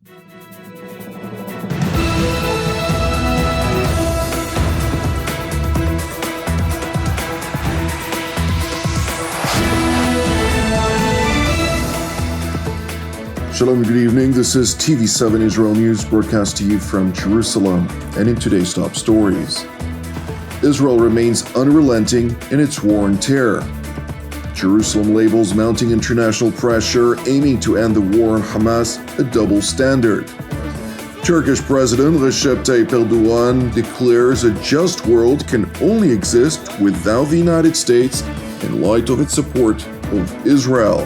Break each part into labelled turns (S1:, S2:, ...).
S1: Shalom, good evening. This is TV7 Israel News broadcast to you from Jerusalem. And in today's top stories, Israel remains unrelenting in its war on terror. Jerusalem labels mounting international pressure aiming to end the war on Hamas a double standard. Turkish President Recep Tayyip Erdogan declares a just world can only exist without the United States in light of its support of Israel.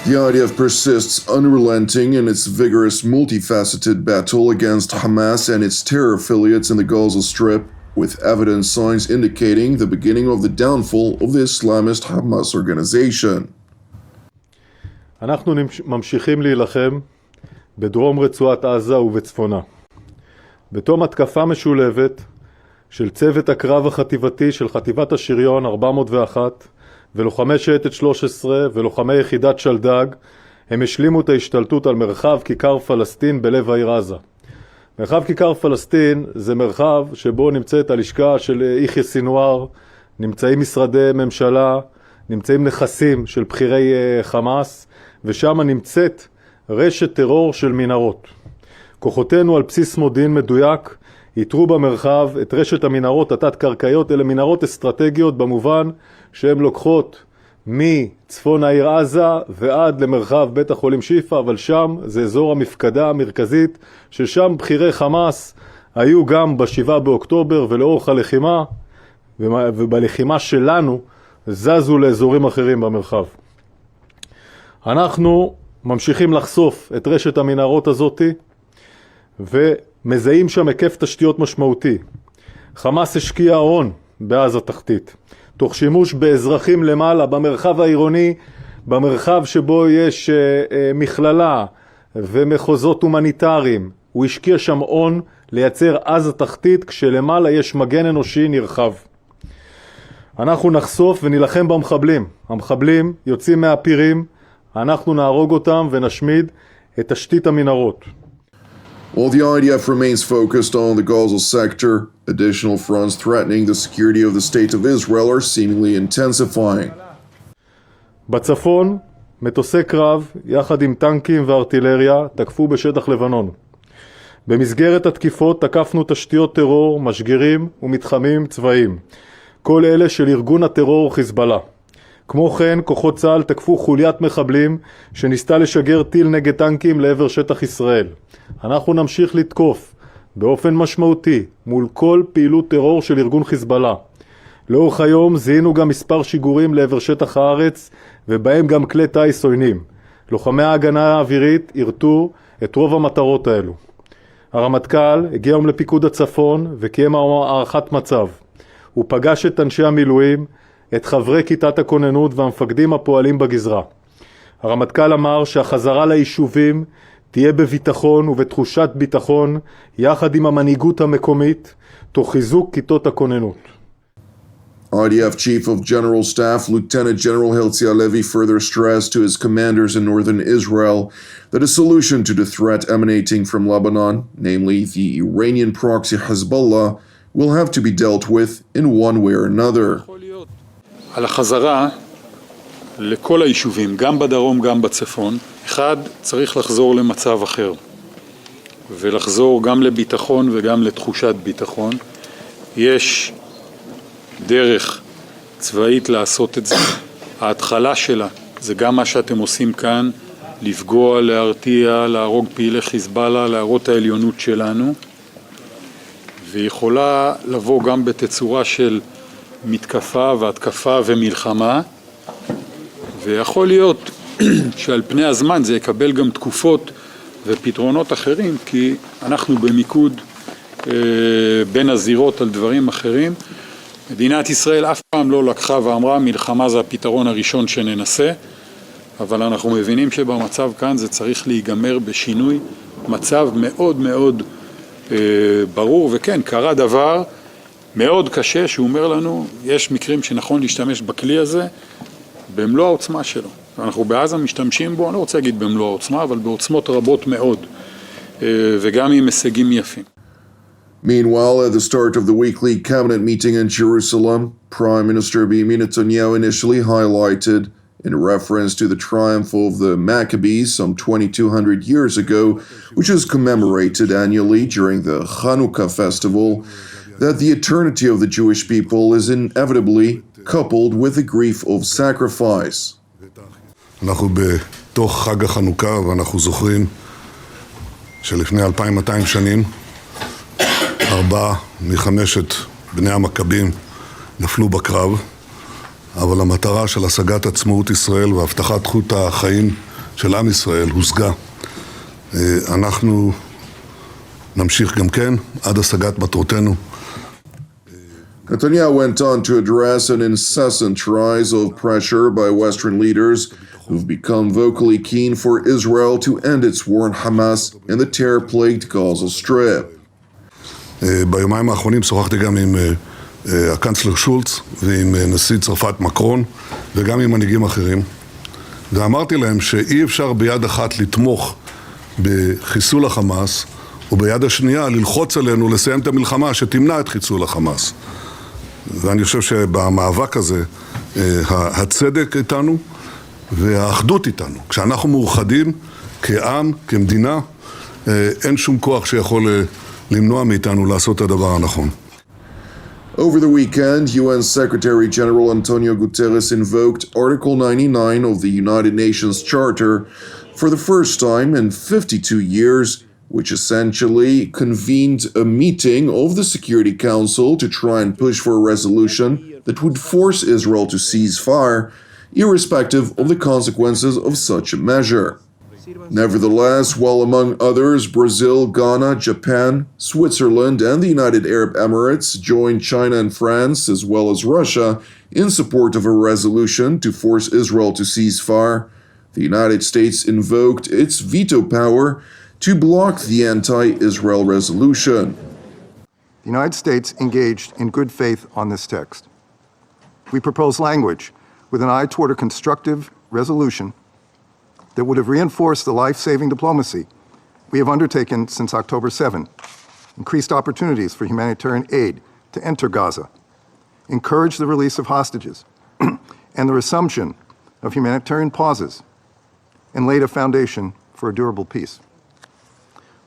S1: The IDF persists unrelenting in its vigorous, multifaceted battle against Hamas and its terror affiliates in the Gaza Strip, with evident signs indicating the beginning of the downfall of the Islamist Hamas organization.
S2: אנחנו ממשיכים להילחם בדרום רצועת עזה ובצפונה. בתום התקפה משולבת של צוות הקרב החטיבתי של חטיבת השריון 401, ולוחמי שייטת 13 ולוחמי יחידת שלדג, הם השלימו את ההשתלטות על מרחב כיכר פלסטין בלב העיר עזה. מרחב כיכר פלסטין זה מרחב שבו נמצאת הלשכה של יחיא סינואר, נמצאים משרדי ממשלה, נמצאים נכסים של בחירי חמאס, ושם נמצאת רשת טרור של מנהרות. כוחותינו על בסיס מודיעין מדויק יתרו במרחב את רשת המנהרות התת-קרקעיות. אלה מנהרות אסטרטגיות במובן שהן לוקחות מצפון העיר עזה ועד למרחב בית החולים שיפה, אבל שם זה אזור המפקדה המרכזית, ששם בחירי חמאס היו גם ב7 באוקטובר ולאורך הלחימה, ובלחימה שלנו זזו לאזורים אחרים במרחב. אנחנו ממשיכים לחשוף את רשת המנהרות הזאת ומזהים שם היקף תשתיות משמעותי. חמאס השקיע הון בעזה תחתית, תוך שימוש באזרחים למעלה, במרחב העירוני, במרחב שבו יש מכללה ומחוזות הומניטריים. הוא השקיע שם הון לייצר עזה תחתית, כשלמעלה יש מגן אנושי נרחב. אנחנו נחשוף ונילחם במחבלים. המחבלים יוצאים מהפירים, אנחנו נהרוג אותם ונשמיד את תשתית המנהרות.
S1: While the IDF remains focused on the Gaza sector, additional fronts threatening the security of the state of Israel are seemingly intensifying.
S2: בצפון, מטוסי קרב יחד עם טנקים וארטילריה תקפו בשטח לבנון. במסגרת התקיפות תקפנו תשתיות טרור, משגרים ומתחמים צבאיים, כל אלה של ארגון הטרור חיזבאללה. כמו כן, כוחות צה"ל תקפו חוליית מחבלים שניסתה לשגר טיל נגד טנקים לעבר שטח ישראל. אנחנו נמשיך לתקוף באופן משמעותי מול כל פעילות טרור של ארגון חיזבאללה. לאורך היום זיהינו גם מספר שיגורים לעבר שטח הארץ, ובהם גם כלי טייס עוינים. לוחמי ההגנה האווירית ירתו את רוב המטרות האלו. הרמטכ"ל הגיע היום לפיקוד הצפון וקיים הערכת מצב. הוא פגש את אנשי המילואים, את חברי כיתת הכוננות והמפקדים הפועלים בגזרה. הרמטכ"ל אמר שהחזרה ליישובים תהיה בביטחון ובתחושת ביטחון, יחד עם המנהיגות המקומית, תוך חיזוק כיתות הכוננות.
S1: IDF Chief of General Staff Lieutenant General Herzi Halevi further stressed to his commanders in northern Israel that a solution to the threat emanating from Lebanon, namely the Iranian proxy Hezbollah, will have to be dealt with in one way or another.
S3: על החזרה לכל היישובים, גם בדרום גם בצפון, אחד צריך לחזור למצב אחר, ולחזור גם לביטחון וגם לתחושת ביטחון. יש דרך צבאית לעשות את זה. ההתחלה שלה זה גם מה שאתם עושים כאן, לפגוע, להרתיע, להרוג פעילי חיזבאללה, להראות העליונות שלנו, ויכולה לבוא גם בתצורה של מתקפה והתקפה ומלחמה, ויכול להיות שעל פני הזמן זה יקבל גם תקופות ופתרונות אחרים, כי אנחנו במיקוד בין הזירות על דברים אחרים. מדינת ישראל אף פעם לא לקחה ואמרה מלחמה זה הפתרון הראשון שננסה, אבל אנחנו מבינים שבמצב כאן זה צריך להיגמר בשינוי מצב מאוד מאוד ברור. וכן, קרה דבר מאוד קשה שהוא אומר לנו, יש מקרים שנכון להשתמש בכלי הזה במלוא העוצמה שלו. ואנחנו בעזה משתמשים בו, אני לא רוצה להגיד במלוא העוצמה, אבל בעוצמות רבות מאוד, וגם עם הישגים יפים.
S1: Meanwhile, at the start of the weekly cabinet meeting in Jerusalem, Prime Minister Benjamin Netanyahu initially highlighted, in reference to the triumph of the Maccabees some 2,200 years ago, which is commemorated annually during the Hanukkah festival, that the eternity of the Jewish people is inevitably coupled with the grief of sacrifice.
S4: אנחנו בתוך חג החנוכה ואנחנו זוכרים שלפני 2,200 שנים 4 מחמשת בני המכבים נפלו בקרב, אבל המטרה של השגת עצמאות ישראל והבטחת זכות החיים של עם ישראל הושגה. אנחנו נמשיך גם כן עד השגת מטרותינו.
S1: Netanyahu went on to address an incessant rise of pressure by Western leaders who've become vocally keen for Israel to end its war on Hamas in the terror-plagued Gaza Strip.
S4: ביומיים האחרונים שוחחתי גם עם הקנצלר שולץ ועם נשיא צרפת מקרון וגם עם מנהיגים אחרים, ואמרתי להם שאי אפשר ביד אחת לתמוך בחיסול החמאס וביד השנייה ללחוץ עלינו לסיים את המלחמה שתמנע את חיסול החמאס. ואני חושב שבמאבק הזה הצדק איתנו והאחדות איתנו. כשאנחנו מאוחדים כעם, כמדינה, אין שום כוח שיכול למנוע מאיתנו לעשות את הדבר הנכון.
S1: Over the weekend, UN Secretary General Antonio Guterres invoked Article 99 of the United Nations Charter for the first time in 52 years, which essentially convened a meeting of the Security Council to try and push for a resolution that would force Israel to cease fire, irrespective of the consequences of such a measure. Nevertheless, while among others Brazil, Ghana, Japan, Switzerland, and the United Arab Emirates joined China and France, as well as Russia, in support of a resolution to force Israel to cease fire, the United States invoked its veto power to block the anti-Israel resolution.
S5: The United States engaged in good faith on this text. We proposed language with an eye toward a constructive resolution that would have reinforced the life-saving diplomacy we have undertaken since October 7, increased opportunities for humanitarian aid to enter Gaza, encouraged the release of hostages, and the resumption of humanitarian pauses, and laid a foundation for a durable peace.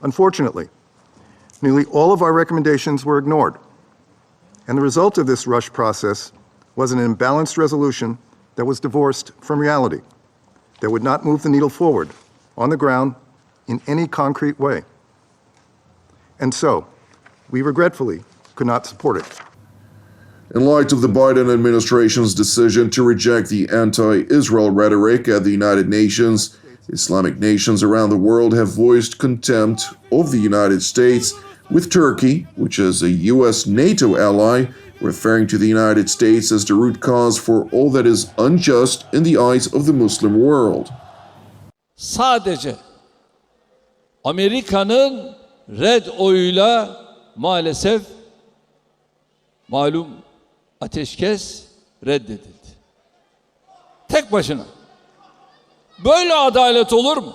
S5: Unfortunately, nearly all of our recommendations were ignored, and the result of this rush process was an imbalanced resolution that was divorced from reality, that would not move the needle forward on the ground in any concrete way. And so, we regretfully could not support it.
S1: In light of the Biden administration's decision to reject the anti-Israel rhetoric at the United Nations, Islamic nations around the world have voiced contempt of the United States, with Turkey, which is a U.S. NATO ally, referring to the United States as the root cause for all that is unjust in the eyes of the Muslim world.
S6: Sadece Amerika'nın red oyuyla maalesef malum ateşkes reddedildi. Tek başına. Böyle adalet olur mu?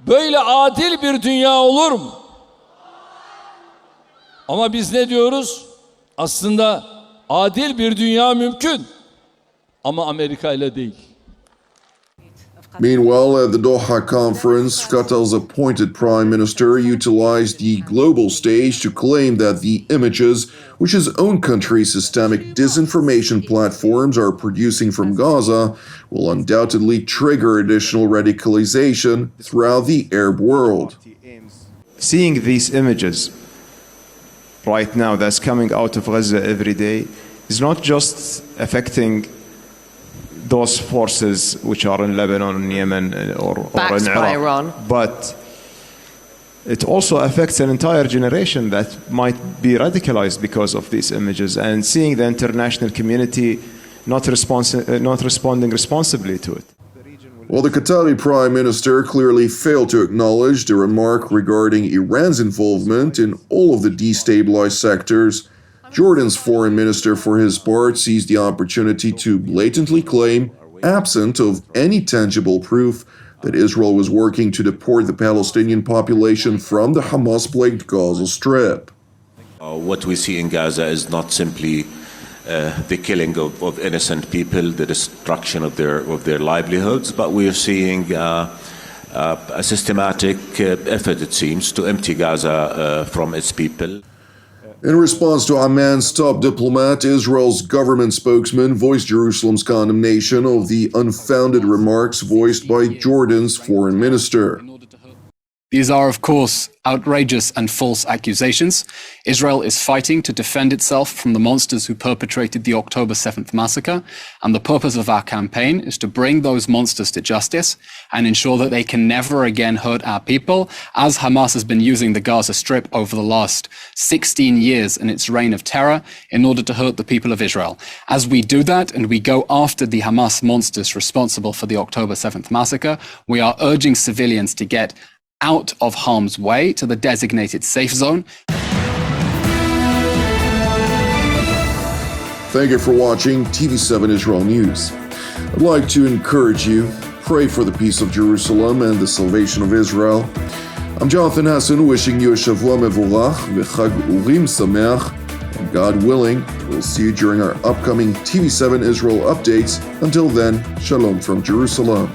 S6: Böyle adil bir dünya olur mu? Ama biz ne diyoruz? Aslında adil bir dünya mümkün. Ama Amerika ile değil.
S1: Meanwhile, at the Doha conference, Qatar's appointed prime minister utilized the global stage to claim that the images which his own country's systemic disinformation platforms are producing from Gaza will undoubtedly trigger additional radicalization throughout the Arab world.
S7: Seeing these images right now that's coming out of Gaza every day is not just affecting those forces which are in Lebanon, Yemen, or in Iraq, but it also affects an entire generation that might be radicalized because of these images, and seeing the international community not responding responsibly to it.
S1: While the Qatari Prime Minister clearly failed to acknowledge the remark regarding Iran's involvement in all of the destabilized sectors, Jordan's foreign minister, for his part, seized the opportunity to blatantly claim, absent of any tangible proof, that Israel was working to deport the Palestinian population from the Hamas-plagued Gaza Strip.
S8: What we see in Gaza is not simply the killing of innocent people, the destruction of their livelihoods, but we are seeing a systematic effort, it seems, to empty Gaza from its people.
S1: In response to Amman's top diplomat, Israel's government spokesman voiced Jerusalem's condemnation of the unfounded remarks voiced by Jordan's foreign minister.
S9: These are, of course, outrageous and false accusations. Israel is fighting to defend itself from the monsters who perpetrated the October 7th massacre, and the purpose of our campaign is to bring those monsters to justice and ensure that they can never again hurt our people, as Hamas has been using the Gaza Strip over the last 16 years in its reign of terror in order to hurt the people of Israel. As we do that and we go after the Hamas monsters responsible for the October 7th massacre, we are urging civilians to get out of harm's way to the designated safe zone.
S1: Thank you for watching TV7 Israel News. I'd like to encourage you, pray for the peace of Jerusalem and the salvation of Israel. I'm Jonathan Hassan, wishing you a Shavua Mevorach v'Chag Urim Sameach, and God willing, we'll see you during our upcoming TV7 Israel updates. Until then, Shalom from Jerusalem.